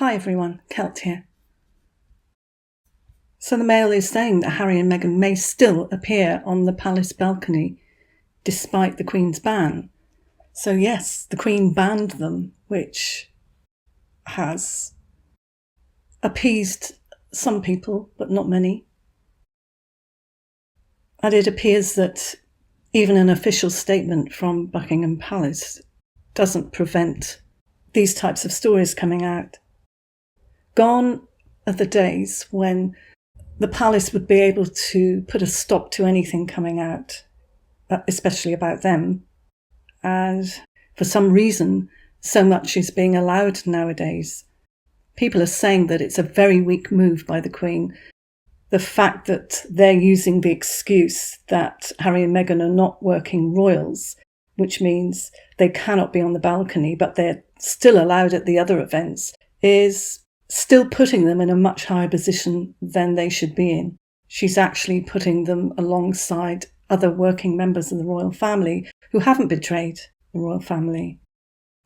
Hi everyone, Kelt here. So the Mail is saying that Harry and Meghan may still appear on the palace balcony despite the Queen's ban. So yes, the Queen banned them, which has appeased some people, but not many. And it appears that even an official statement from Buckingham Palace doesn't prevent these types of stories coming out. Gone are the days when the palace would be able to put a stop to anything coming out, especially about them. And for some reason, so much is being allowed nowadays. People are saying that it's a very weak move by the Queen. The fact that they're using the excuse that Harry and Meghan are not working royals, which means they cannot be on the balcony, but they're still allowed at the other events, is still putting them in a much higher position than they should be in. She's actually putting them alongside other working members of the royal family who haven't betrayed the royal family.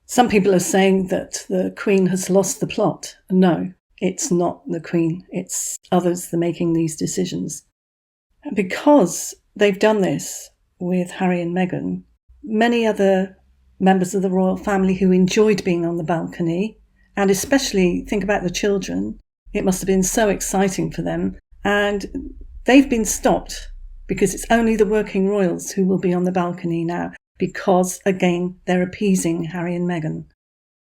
Some people are saying that the Queen has lost the plot. No, it's not the Queen. It's others that are making these decisions. And because they've done this with Harry and Meghan, many other members of the royal family who enjoyed being on the balcony, and especially think about the children, it must have been so exciting for them. And they've been stopped because it's only the working royals who will be on the balcony now because, again, they're appeasing Harry and Meghan.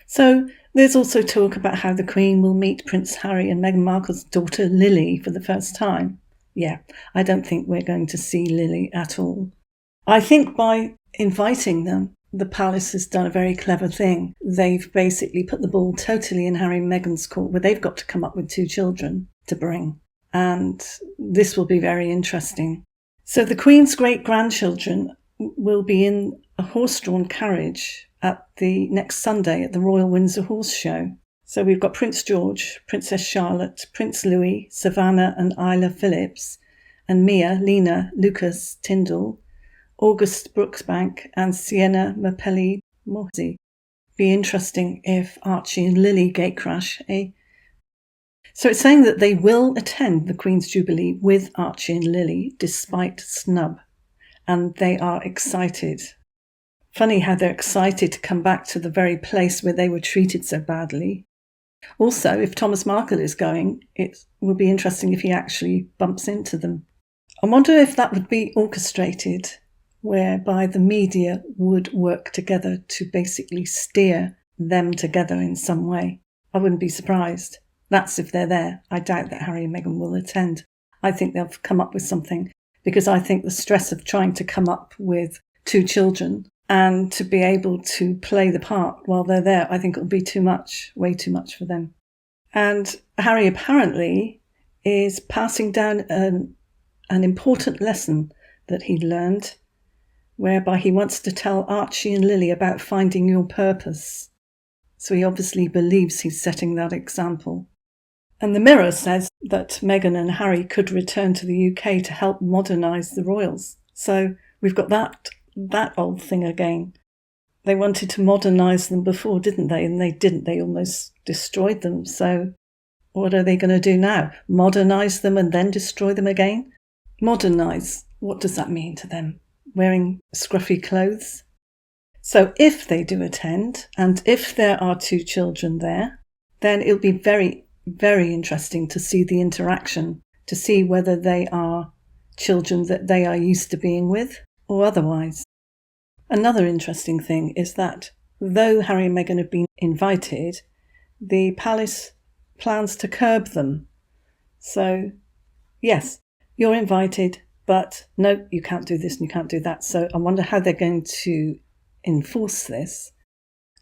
So there's also talk about how the Queen will meet Prince Harry and Meghan Markle's daughter Lily for the first time. Yeah, I don't think we're going to see Lily at all. I think by inviting them, the palace has done a very clever thing. They've basically put the ball totally in Harry and Meghan's court, where they've got to come up with 2 children to bring. And this will be very interesting. So the Queen's great-grandchildren will be in a horse-drawn carriage at the next Sunday at the Royal Windsor Horse Show. So we've got Prince George, Princess Charlotte, Prince Louis, Savannah and Isla Phillips, and Mia, Lena, Lucas, Tyndall, August Brooksbank and Sienna Mapelli Morsi. Be interesting if Archie and Lily gatecrash, eh? So it's saying that they will attend the Queen's Jubilee with Archie and Lily despite snub, and they are excited. Funny how they're excited to come back to the very place where they were treated so badly. Also, if Thomas Markle is going, it will be interesting if he actually bumps into them. I wonder if that would be orchestrated, whereby the media would work together to basically steer them together in some way. I wouldn't be surprised. That's if they're there. I doubt that Harry and Meghan will attend. I think they'll come up with something, because I think the stress of trying to come up with 2 children and to be able to play the part while they're there, I think it'll be too much, way too much for them. And Harry apparently is passing down an important lesson that he'd learned, whereby he wants to tell Archie and Lily about finding your purpose. So he obviously believes he's setting that example. And the Mirror says that Meghan and Harry could return to the UK to help modernise the royals. So we've got that old thing again. They wanted to modernise them before, didn't they? And they didn't. They almost destroyed them. So what are they going to do now? Modernise them and then destroy them again? Modernise, what does that mean to them? Wearing scruffy clothes? So if they do attend, and if there are 2 children there, then it'll be very, very interesting to see the interaction, to see whether they are children that they are used to being with or otherwise. Another interesting thing is that though Harry and Meghan have been invited, the palace plans to curb them. So yes, you're invited, but no, you can't do this and you can't do that. So I wonder how they're going to enforce this.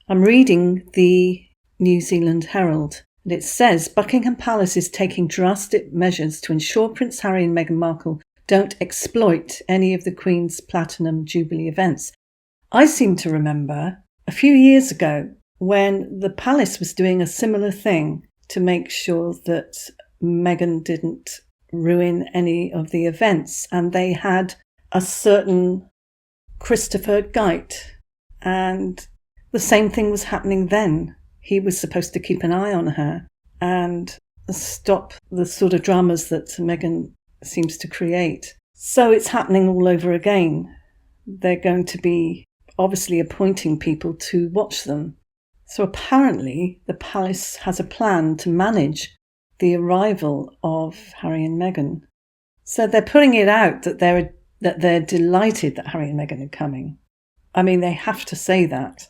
I'm reading the New Zealand Herald, and it says Buckingham Palace is taking drastic measures to ensure Prince Harry and Meghan Markle don't exploit any of the Queen's Platinum Jubilee events. I seem to remember a few years ago when the palace was doing a similar thing to make sure that Meghan didn't ruin any of the events, and they had a certain Christopher Geit, and the same thing was happening then. He was supposed to keep an eye on her, and stop the sort of dramas that Meghan seems to create. So it's happening all over again. They're going to be obviously appointing people to watch them. So apparently the palace has a plan to manage the arrival of Harry and Meghan. So they're putting it out that they're delighted that Harry and Meghan are coming. I mean, they have to say that.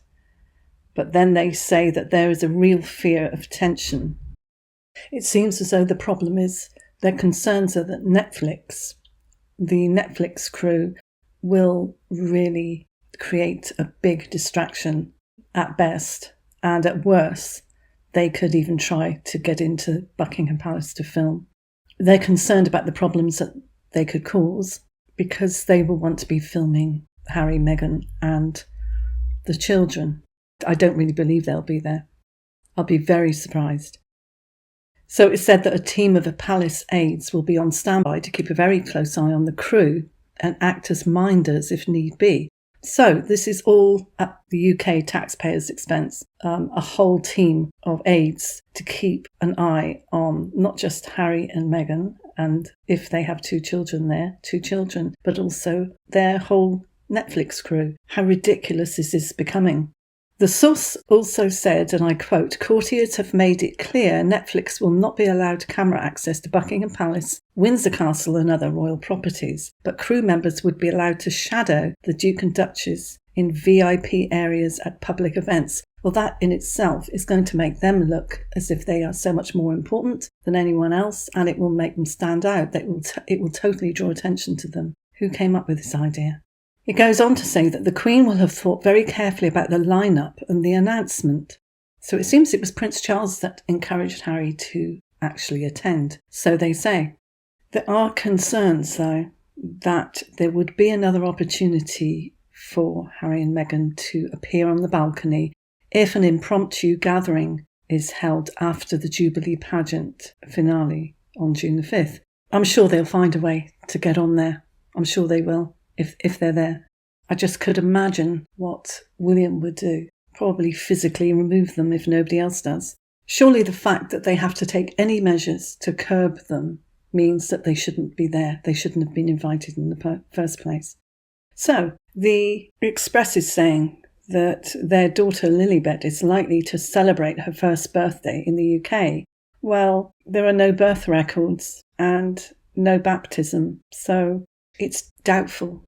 But then they say that there is a real fear of tension. It seems as though the problem is their concerns are that the Netflix crew, will really create a big distraction at best, and at worst, they could even try to get into Buckingham Palace to film. They're concerned about the problems that they could cause because they will want to be filming Harry, Meghan, and the children. I don't really believe they'll be there. I'll be very surprised. So it's said that a team of palace aides will be on standby to keep a very close eye on the crew and act as minders if need be. So this is all at the UK taxpayers' expense, a whole team of aides to keep an eye on not just Harry and Meghan, and if they have two children, but also their whole Netflix crew. How ridiculous is this becoming? The source also said, and I quote, "Courtiers have made it clear Netflix will not be allowed camera access to Buckingham Palace, Windsor Castle and other royal properties, but crew members would be allowed to shadow the Duke and Duchess in VIP areas at public events." Well, that in itself is going to make them look as if they are so much more important than anyone else, and it will make them stand out. It will totally draw attention to them. Who came up with this idea? It goes on to say that the Queen will have thought very carefully about the lineup and the announcement. So it seems it was Prince Charles that encouraged Harry to actually attend. So they say. There are concerns, though, that there would be another opportunity for Harry and Meghan to appear on the balcony if an impromptu gathering is held after the Jubilee pageant finale on June the 5th. I'm sure they'll find a way to get on there. I'm sure they will. If they're there. I just could imagine what William would do. Probably physically remove them if nobody else does. Surely the fact that they have to take any measures to curb them means that they shouldn't be there. They shouldn't have been invited in the first place. So, the Express is saying that their daughter Lilibet is likely to celebrate her first birthday in the UK. Well, there are no birth records and no baptism, so it's doubtful.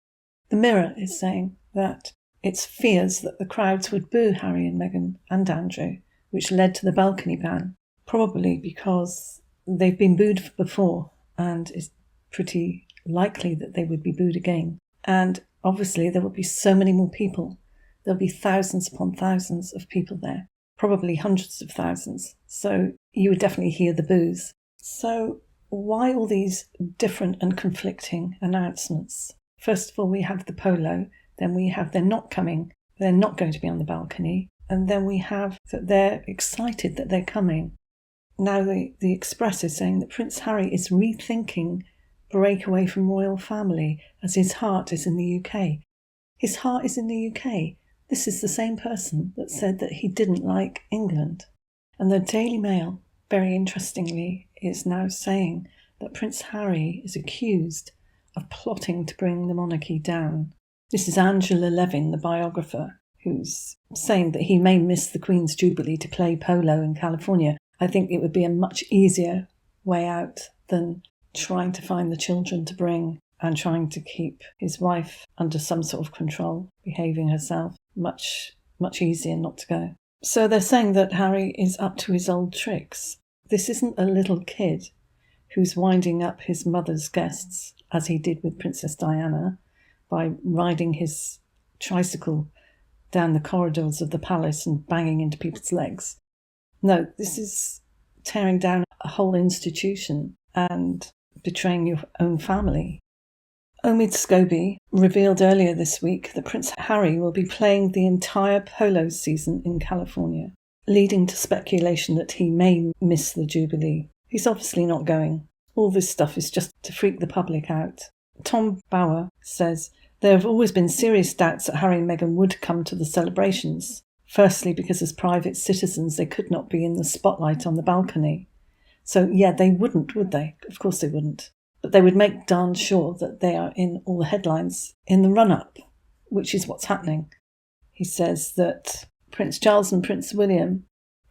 The Mirror is saying that it's fears that the crowds would boo Harry and Meghan and Andrew, which led to the balcony ban, probably because they've been booed before and it's pretty likely that they would be booed again. And obviously there will be so many more people. There'll be thousands upon thousands of people there, probably hundreds of thousands. So you would definitely hear the boos. So why all these different and conflicting announcements? First of all, we have the polo, then we have they're not coming, they're not going to be on the balcony, and then we have that they're excited that they're coming. Now the Express is saying that Prince Harry is rethinking break away from royal family as his heart is in the UK. His heart is in the UK. This is the same person that said that he didn't like England. And the Daily Mail, very interestingly, is now saying that Prince Harry is accused of plotting to bring the monarchy down. This is Angela Levin, the biographer, who's saying that he may miss the Queen's Jubilee to play polo in California. I think it would be a much easier way out than trying to find the children to bring and trying to keep his wife under some sort of control, behaving herself. Much easier not to go. So they're saying that Harry is up to his old tricks. This isn't a little kid who's winding up his mother's guests, as he did with Princess Diana, by riding his tricycle down the corridors of the palace and banging into people's legs. No, this is tearing down a whole institution and betraying your own family. Omid Scobie revealed earlier this week that Prince Harry will be playing the entire polo season in California, leading to speculation that he may miss the Jubilee. He's obviously not going. All this stuff is just to freak the public out. Tom Bauer says, there have always been serious doubts that Harry and Meghan would come to the celebrations. Firstly, because as private citizens they could not be in the spotlight on the balcony. So yeah, they wouldn't, would they? Of course they wouldn't. But they would make darn sure that they are in all the headlines in the run-up, which is what's happening. He says that Prince Charles and Prince William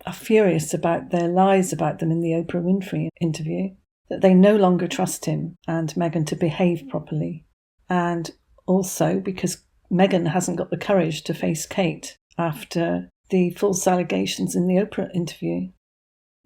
are furious about their lies about them in the Oprah Winfrey interview, that they no longer trust him and Meghan to behave properly. And also because Meghan hasn't got the courage to face Kate after the false allegations in the Oprah interview.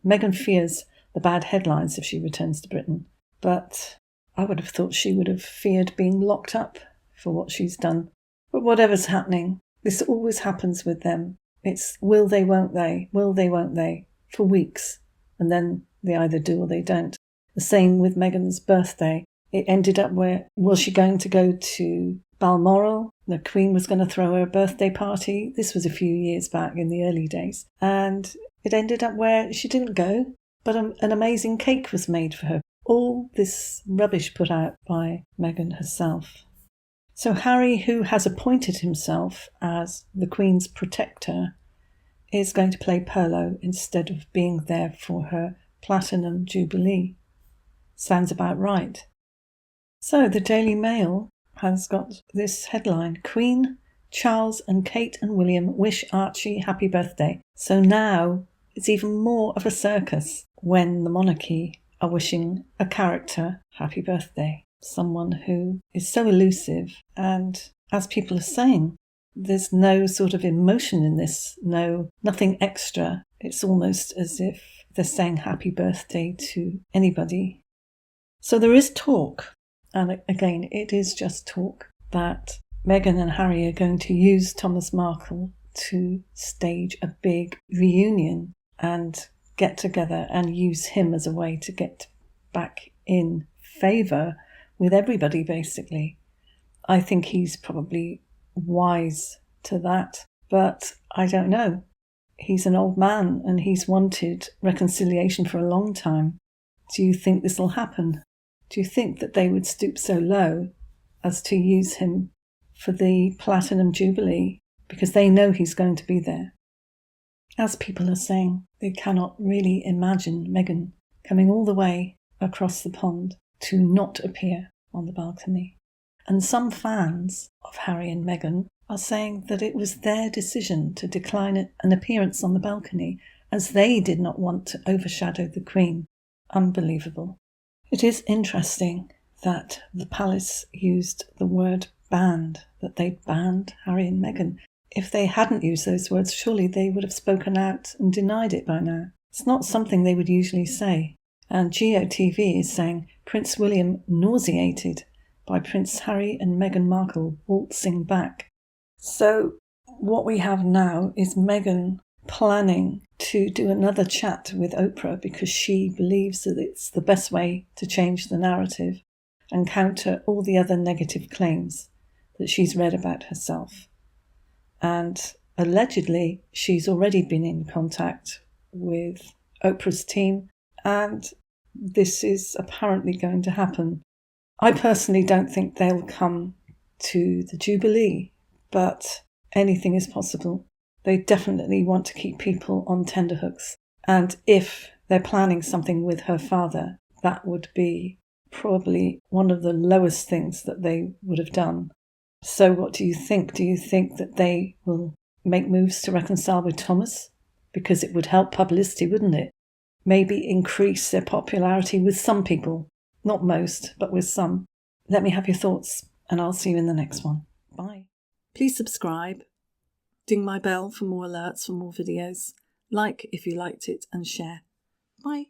Meghan fears the bad headlines if she returns to Britain, but I would have thought she would have feared being locked up for what she's done. But whatever's happening, this always happens with them. It's will they, won't they, will they, won't they, for weeks, and then they either do or they don't. The same with Meghan's birthday. It ended up where, was she going to go to Balmoral? The Queen was going to throw her a birthday party. This was a few years back in the early days. And it ended up where she didn't go, but an amazing cake was made for her. All this rubbish put out by Meghan herself. So Harry, who has appointed himself as the Queen's protector, is going to play polo instead of being there for her Platinum Jubilee. Sounds about right. So the Daily Mail has got this headline: Queen, Charles and Kate and William wish Archie happy birthday. So now it's even more of a circus when the monarchy are wishing a character happy birthday. Someone who is so elusive, and as people are saying, there's no sort of emotion in this, nothing extra. It's almost as if they're saying happy birthday to anybody. So there is talk, and again, it is just talk, that Meghan and Harry are going to use Thomas Markle to stage a big reunion and get together and use him as a way to get back in favour with everybody, basically. I think he's probably wise to that, but I don't know. He's an old man and he's wanted reconciliation for a long time. Do you think this will happen? Do you think that they would stoop so low as to use him for the Platinum Jubilee because they know he's going to be there? As people are saying, they cannot really imagine Meghan coming all the way across the pond to not appear on the balcony. And some fans of Harry and Meghan are saying that it was their decision to decline an appearance on the balcony as they did not want to overshadow the Queen. Unbelievable. It is interesting that the palace used the word banned, that they'd banned Harry and Meghan. If they hadn't used those words, surely they would have spoken out and denied it by now. It's not something they would usually say. And GOTV is saying Prince William nauseated by Prince Harry and Meghan Markle waltzing back. So what we have now is Meghan planning to do another chat with Oprah because she believes that it's the best way to change the narrative and counter all the other negative claims that she's read about herself. And allegedly, she's already been in contact with Oprah's team, and this is apparently going to happen. I personally don't think they'll come to the Jubilee, but anything is possible. They definitely want to keep people on tenterhooks. And if they're planning something with her father, that would be probably one of the lowest things that they would have done. So what do you think? Do you think that they will make moves to reconcile with Thomas? Because it would help publicity, wouldn't it? Maybe increase their popularity with some people. Not most, but with some. Let me have your thoughts, and I'll see you in the next one. Bye. Please subscribe. Ding my bell for more alerts, for more videos. Like if you liked it, and share. Bye.